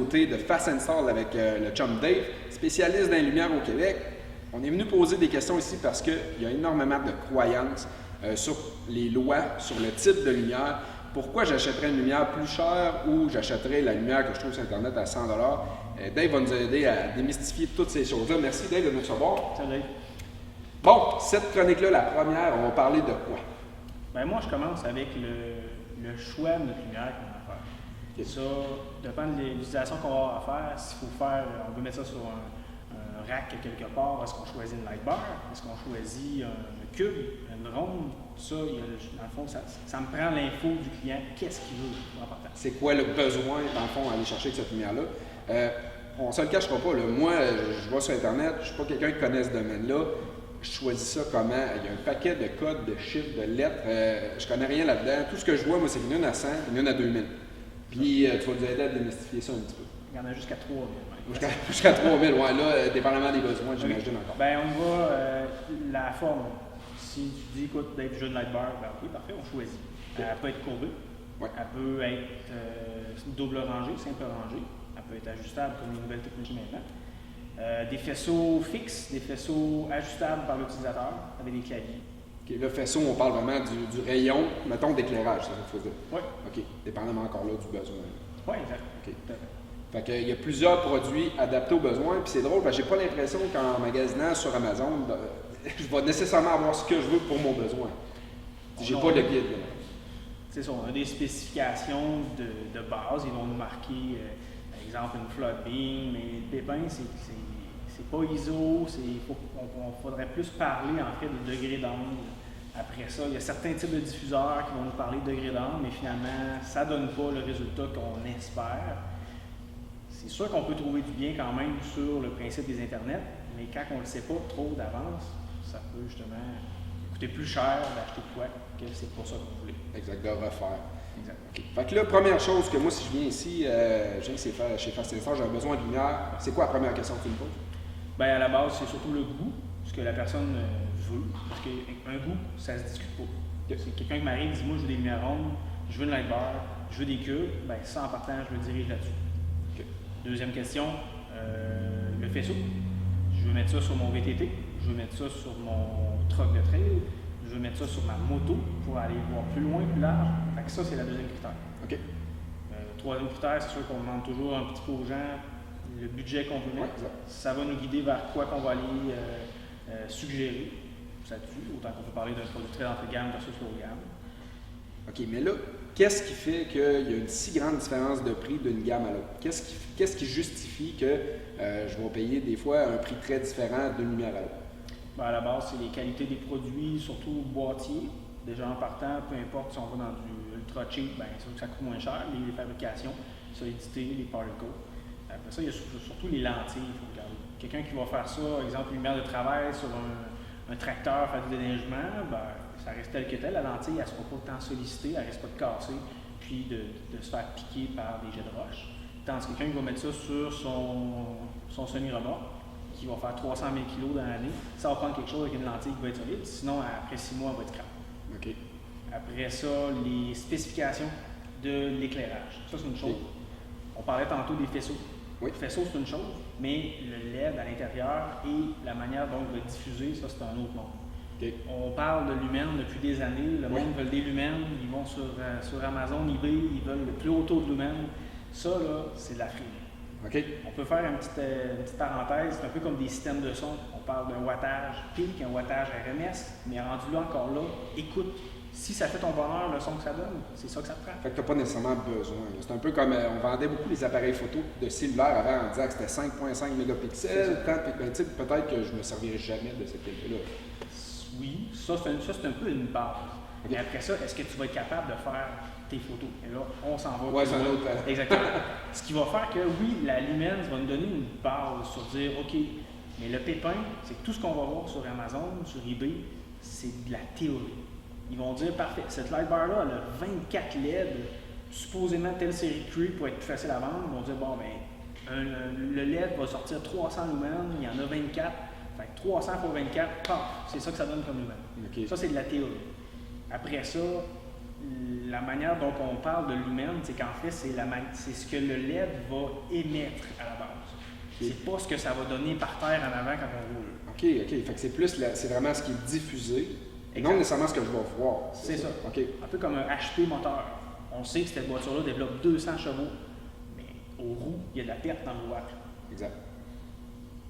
côté de Fast Install avec le chum Dave, spécialiste dans les lumières au Québec. On est venu poser des questions ici parce qu'il y a énormément de croyances sur les lois, sur le type de lumière. Pourquoi j'achèterais une lumière plus chère ou j'achèterais la lumière que je trouve sur Internet à 100 $. Dave va nous aider à démystifier toutes ces choses-là. Merci Dave de nous recevoir. Salut. Bon, cette chronique-là, la première, on va parler de quoi? Ben moi, je commence avec le choix de notre lumière qu'on va faire. Okay. Ça dépend de l'utilisation qu'on va avoir à faire. S'il faut faire, on veut mettre ça sur un rack quelque part, est-ce qu'on choisit une light bar? Est-ce qu'on choisit un cube, une ronde? Ça, dans le fond, ça me prend l'info du client. Qu'est-ce qu'il veut? C'est important. C'est quoi le besoin, dans le fond, à aller chercher avec cette lumière-là? On ne se le cachera pas. Là. Moi, je vais sur Internet, je ne suis pas quelqu'un qui connaît ce domaine-là. Je choisis ça comment? Il y a un paquet de codes, de chiffres, de lettres. Je connais rien là-dedans. Tout ce que je vois, moi, c'est une à 100, une à 2000. Puis, tu vas nous aider à démystifier ça un petit peu. Il y en a jusqu'à 3000. Jusqu'à 3000, ouais, là, dépendamment des besoins, j'imagine encore. Ben, on va la forme. Si tu dis, écoute, Dave, je veux une light bar, ben ok, parfait, on choisit. Okay. Elle peut être courbée, ouais. Elle peut être double rangée, simple rangée, elle peut être ajustable comme les nouvelles technologies maintenant. Des faisceaux fixes, des faisceaux ajustables par l'utilisateur avec des claviers. Okay, le faisceau, on parle vraiment du rayon, mettons, d'éclairage, ça faut dire. Oui. OK, dépendamment encore là du besoin. Oui, exact. OK. Fait qu'il y a plusieurs produits adaptés aux besoins, puis c'est drôle, parce que j'ai pas l'impression qu'en magasinant sur Amazon, je vais nécessairement avoir ce que je veux pour mon besoin. J'ai pas le guide. C'est ça, on a des spécifications de base, ils vont nous marquer, par exemple, une flood beam, mais le pépin, c'est pas ISO, on faudrait plus parler en fait de degré d'angle. Après ça, il y a certains types de diffuseurs qui vont nous parler de degré d'angle, mais finalement, ça donne pas le résultat qu'on espère. C'est sûr qu'on peut trouver du bien quand même sur le principe des internets, mais quand on ne le sait pas trop d'avance, ça peut justement coûter plus cher d'acheter quoi que c'est pas ça que vous voulez. Exact, de refaire. Exact. Okay. Fait que là, première chose que moi, si je viens ici, je viens chez Fast Install, j'ai besoin de lumière. C'est quoi la première question que tu me poses? Bien, à la base, c'est surtout le goût, ce que la personne veut. Parce qu'un goût, ça se discute pas. C'est quelqu'un qui m'arrive et dit, moi, je veux des lumières rondes, je veux une light bar, je veux des cubes. Bien, ça, en partant, je me dirige là-dessus. Okay. Deuxième question, le faisceau. Je veux mettre ça sur mon VTT, je veux mettre ça sur mon truck de trail, je veux mettre ça sur ma moto pour aller voir plus loin, plus large. Fait que ça, c'est la deuxième critère. OK. Troisième critère, c'est sûr qu'on demande toujours un petit peu aux gens le budget qu'on veut mettre. Ouais, ça va nous guider vers quoi qu'on va aller suggérer. Ça tue, autant qu'on peut parler d'un produit très d'entrée de gamme versus haut de gamme. OK, mais là, qu'est-ce qui fait qu'il y a une si grande différence de prix d'une gamme à l'autre? Qu'est-ce qui justifie que je vais payer des fois un prix très différent d'une lumière à l'autre? Ben à la base, c'est les qualités des produits, surtout boîtiers. Déjà en partant, peu importe si on va dans du ultra cheap, ben, c'est sûr que ça coûte moins cher, les fabrications, solidité, les particles. Après ça, il y a surtout les lentilles, il faut regarder. Quelqu'un qui va faire ça, exemple, lumière de travail sur un tracteur, faire du déneigement, ben, ça reste tel que tel. La lentille, elle ne sera pas tant sollicitée, elle ne risque pas de casser, puis de se faire piquer par des jets de roche. Tandis que quelqu'un qui va mettre ça sur son semi-remorque, qui va faire 300 000 kg dans l'année, ça va prendre quelque chose avec une lentille qui va être solide, sinon après 6 mois, elle va être crap. OK. Après ça, les spécifications de l'éclairage. Ça, c'est une chose. On parlait tantôt des faisceaux. Oui. Le faisceau, c'est une chose, mais le LED à l'intérieur et la manière dont il va diffuser, ça, c'est un autre monde. Okay. On parle de lumens depuis des années. Le monde veut des lumens. Ils vont sur Amazon, eBay, ils veulent le plus haut taux de lumens. Ça, là, c'est de la frime. Okay. On peut faire une petite parenthèse. C'est un peu comme des systèmes de son. On parle d'un wattage PIC, un wattage RMS, mais rendu là encore là, écoute. Si ça fait ton bonheur, le son que ça donne, c'est ça que ça te prend. Fait que tu n'as pas nécessairement besoin. C'est un peu comme on vendait beaucoup les appareils photo de cellulaire avant en disant que c'était 5.5 mégapixels. Peut-être que je ne me servirai jamais de cette qualité-là. Oui, ça c'est un peu une base. Okay. Mais après ça, est-ce que tu vas être capable de faire tes photos? Et là, on s'en va. Oui, c'est un autre. Exactement. Ce qui va faire que, oui, la Lumens va nous donner une base sur dire, OK, mais le pépin, c'est que tout ce qu'on va voir sur Amazon, sur eBay, c'est de la théorie. Ils vont dire, parfait, cette light bar-là, elle a 24 LED, supposément telle série de cuir pour être plus facile à vendre. Ils vont dire, bon, ben, le LED va sortir 300 lumens, il y en a 24. Fait que 300 pour 24, paf, c'est ça que ça donne comme lumen. Okay. Ça, c'est de la théorie. Après ça, la manière dont on parle de lumen, c'est qu'en fait, c'est ce que le LED va émettre à la base. C'est pas ce que ça va donner par terre en avant quand on roule. OK. Fait que c'est vraiment ce qui est diffusé, et non nécessairement ce que je vais voir. C'est ça. OK. Un peu comme un HP moteur. On sait que cette voiture-là développe 200 chevaux, mais aux roues, il y a de la perte dans le watts. Exact.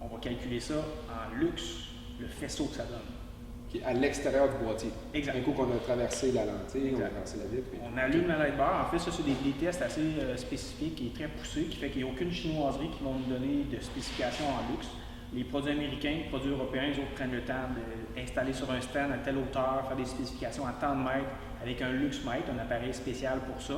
On va calculer ça en luxe, le faisceau que ça donne. Qui est à l'extérieur du boîtier. Exact. Un coup qu'on a traversé la lentille, Exact. on a traversé la vitre. On allume la light bar. En fait, ça, c'est des tests assez spécifiques et très poussés, qui fait qu'il n'y a aucune chinoiserie qui va nous donner de spécifications en luxe. Les produits américains, les produits européens, les autres prennent le temps d'installer sur un stand à telle hauteur, faire des spécifications à tant de mètres, avec un luxe mètre, un appareil spécial pour ça.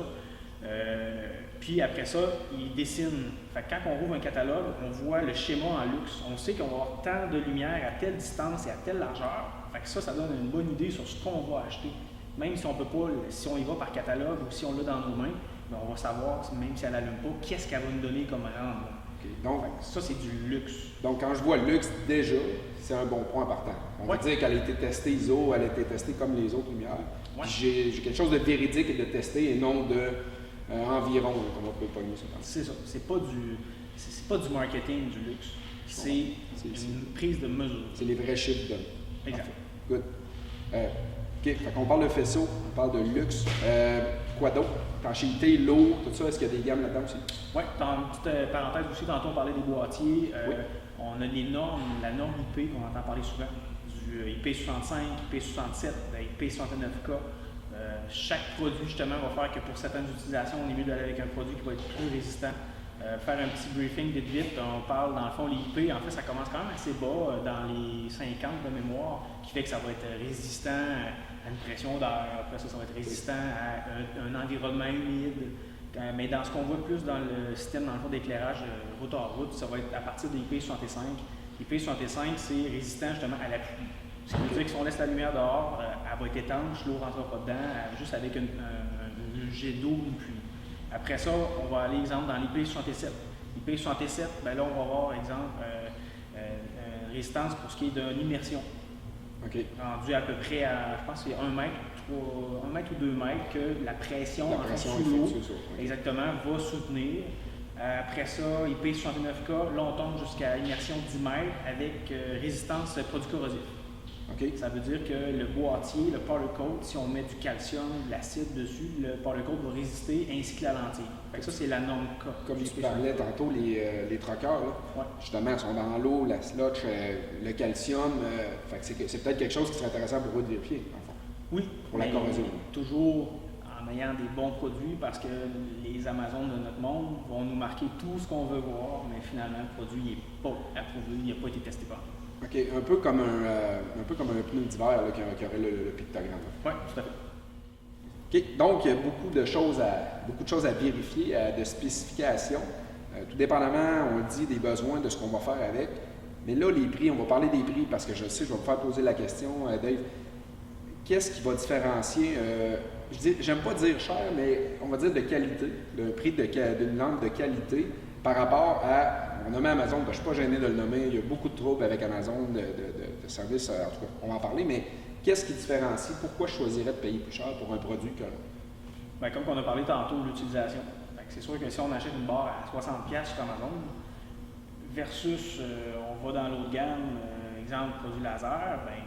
Puis après ça, ils dessinent. Fait que quand on rouvre un catalogue, on voit le schéma en luxe. On sait qu'on va avoir tant de lumière à telle distance et à telle largeur. Fait que ça donne une bonne idée sur ce qu'on va acheter. Même si on peut pas, si on y va par catalogue ou si on l'a dans nos mains, ben on va savoir, même si elle n'allume pas, qu'est-ce qu'elle va nous donner comme rendre. Okay. Donc, ça, c'est du luxe. Donc, quand je vois luxe, déjà, c'est un bon point partant. On va dire qu'elle a été testée ISO, elle a été testée comme les autres lumières. Ouais. J'ai quelque chose de véridique et de testé et non de environ, comme on peut pas mieux ça. C'est ça. C'est pas du marketing, du luxe. C'est une prise de mesure. C'est les vrais chiffres de. Exact. Good. OK, fait qu'on parle de faisceau, on parle de luxe. Quoi d'autre? Étanchéité, l'eau, tout ça, est-ce qu'il y a des gammes là-dedans aussi? Oui, dans une petite parenthèse aussi, tantôt on parlait des boîtiers. Oui. On a les normes, la norme IP qu'on entend parler souvent, du IP65, IP67, IP69K. Chaque produit, justement, va faire que pour certaines utilisations, on est mieux d'aller avec un produit qui va être plus résistant. Faire un petit briefing vite, on parle dans le fond, les IP, en fait, ça commence quand même assez bas, dans les 50 de mémoire, qui fait que ça va être résistant à une pression d'air, après ça va être résistant à un environnement humide. Mais dans ce qu'on voit plus dans le système, dans le fond, d'éclairage route à route, ça va être à partir des IP65. IP65, c'est résistant justement à la pluie. Ce qui veut dire que si on laisse la lumière dehors, elle va être étanche, l'eau ne rentrera pas dedans, juste avec un jet d'eau ou une pluie. Après ça, on va aller, exemple, dans l'IP67. L'IP67, ben là, on va avoir, exemple, résistance pour ce qui est de l'immersion. Okay. Rendu à peu près à, je pense que c'est 1 mètre ou 2 mètres que la pression sous l'eau, exactement, va soutenir. Après ça, IP69K, là, on tombe jusqu'à immersion 10 mètres avec résistance produits corrosifs. Okay. Ça veut dire que le boîtier, le powder coat, si on met du calcium, de l'acide dessus, le powder coat va résister ainsi que la lentille. Fait que ça, c'est la norme K. Comme tu parlais tantôt, les troqueurs, ouais. Justement, ils sont dans l'eau, la slotch, le calcium. Fait que c'est peut-être quelque chose qui serait intéressant pour eux de vérifier, en fond. Oui. Pour la corrosion. Toujours en ayant des bons produits parce que les Amazones de notre monde vont nous marquer tout ce qu'on veut voir, mais finalement, le produit n'est pas approuvé, il n'a pas été testé par nous. OK, un peu comme un pneu d'hiver qui aurait le pictogramme. Oui, tout à fait. OK, donc il y a beaucoup de choses à vérifier, de spécifications. Tout dépendamment, on dit, des besoins de ce qu'on va faire avec. Mais là, les prix, on va parler des prix parce que je sais, je vais me faire poser la question, Dave. Qu'est-ce qui va différencier, j'aime pas dire cher, mais on va dire de qualité, d'un prix d'une lampe de qualité par rapport à, on nomme Amazon, je ne suis pas gêné de le nommer, il y a beaucoup de troubles avec Amazon, de services, en tout cas, on va en parler, mais qu'est-ce qui différencie, pourquoi je choisirais de payer plus cher pour un produit que l'autre? Bien, comme on a parlé tantôt, l'utilisation. C'est sûr que si on achète une barre à 60$ sur Amazon, versus on va dans l'autre gamme, exemple produit laser, bien,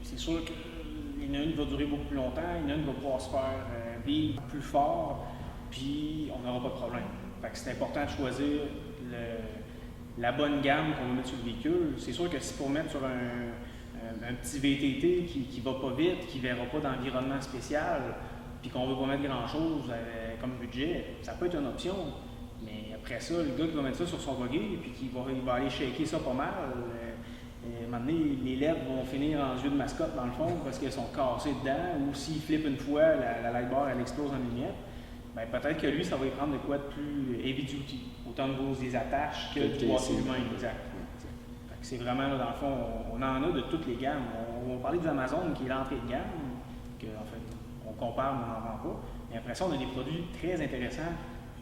c'est sûr qu'il y en a une qui va durer beaucoup plus longtemps, il y en a une qui va pouvoir se faire vivre plus fort, puis on n'aura pas de problème. Fait que c'est important de choisir la bonne gamme qu'on va mettre sur le véhicule. C'est sûr que si pour mettre sur un petit VTT qui ne va pas vite, qui ne verra pas d'environnement spécial, puis qu'on ne veut pas mettre grand-chose comme budget, ça peut être une option. Mais après ça, le gars qui va mettre ça sur son buggy, puis il va aller shaker ça pas mal, à un moment donné, les LED vont finir en yeux de mascotte dans le fond parce qu'elles sont cassées dedans, ou s'il flippe une fois, la light bar elle explose en lumière. Bien, peut-être que lui, ça va y prendre de quoi de plus heavy duty, autant au niveau des attaches que du boîtier lui-même. Exact. C'est vraiment, là, dans le fond, on en a de toutes les gammes. On va parler du Amazon qui est l'entrée de gamme, en fait, on compare, mais on n'en vend pas. Mais après ça, on a des produits très intéressants,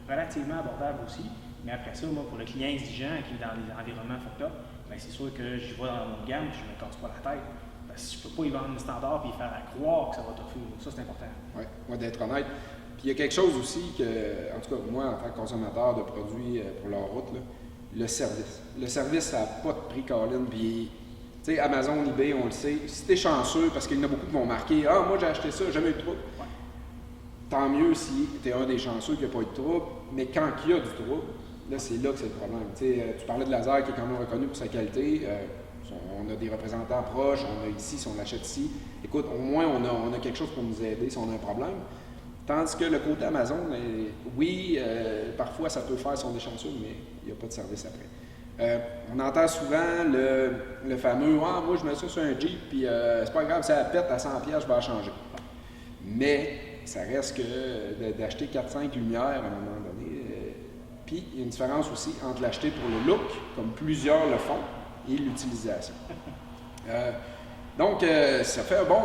relativement abordables aussi. Mais après ça, moi, pour le client exigeant qui est dans des environnements fucked up, bien, c'est sûr que j'y vais dans mon gamme et je ne me casse pas la tête. si je ne peux pas y vendre une standard et faire croire que ça va t'offrir, ça c'est important. Oui, moi d'être honnête. Puis il y a quelque chose aussi que, en tout cas, moi en tant que consommateur de produits pour leur route, là, le service. Le service, ça n'a pas de prix, Colin. Puis, tu sais, Amazon, eBay, on le sait. Si tu es chanceux, parce qu'il y en a beaucoup qui vont marquer « Ah, moi j'ai acheté ça, j'ai jamais eu de trouble. Ouais. » Tant mieux si tu es un des chanceux qui n'a pas eu de trouble. Mais quand il y a du trouble, là, c'est là que c'est le problème. Tu parlais de Laser qui est quand même reconnu pour sa qualité. On a des représentants proches, on a ici, si on l'achète ici. Écoute, au moins, on a quelque chose pour nous aider si on a un problème. Tandis que le côté Amazon, oui, parfois ça peut faire son chanceux, mais il n'y a pas de service après. On entend souvent le fameux « Ah, moi je mets ça sur un Jeep, puis c'est pas grave, ça pète à 100$, je vais la changer. » Mais ça reste que d'acheter 4-5 lumières à un moment donné. Puis il y a une différence aussi entre l'acheter pour le look, comme plusieurs le font, et l'utilisation. Donc, ça fait un bon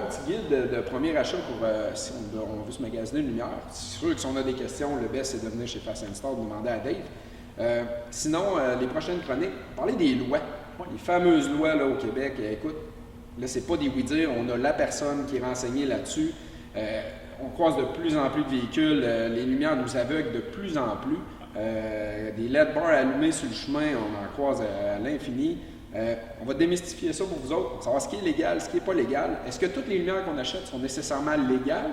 petit guide de premier achat pour si on veut se magasiner une lumière. C'est sûr que si on a des questions, le best c'est de venir chez Fast & Store, de demander à Dave. Sinon, les prochaines chroniques, parler des lois. Les fameuses lois là, au Québec. Écoute, là, c'est pas des oui-dire, on a la personne qui est renseignée là-dessus. On croise de plus en plus de véhicules, les lumières nous aveuglent de plus en plus. Des LED bars allumés sur le chemin, on en croise à l'infini. On va démystifier ça pour vous autres, pour savoir ce qui est légal, ce qui n'est pas légal. Est-ce que toutes les lumières qu'on achète sont nécessairement légales?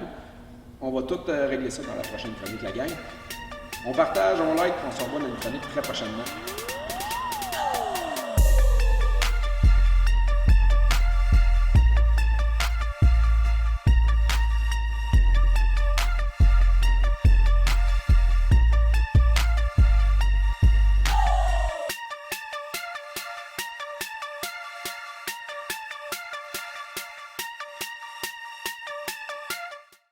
On va tout régler ça dans la prochaine chronique, la gang. On partage, on like, on se revoit dans une chronique très prochainement.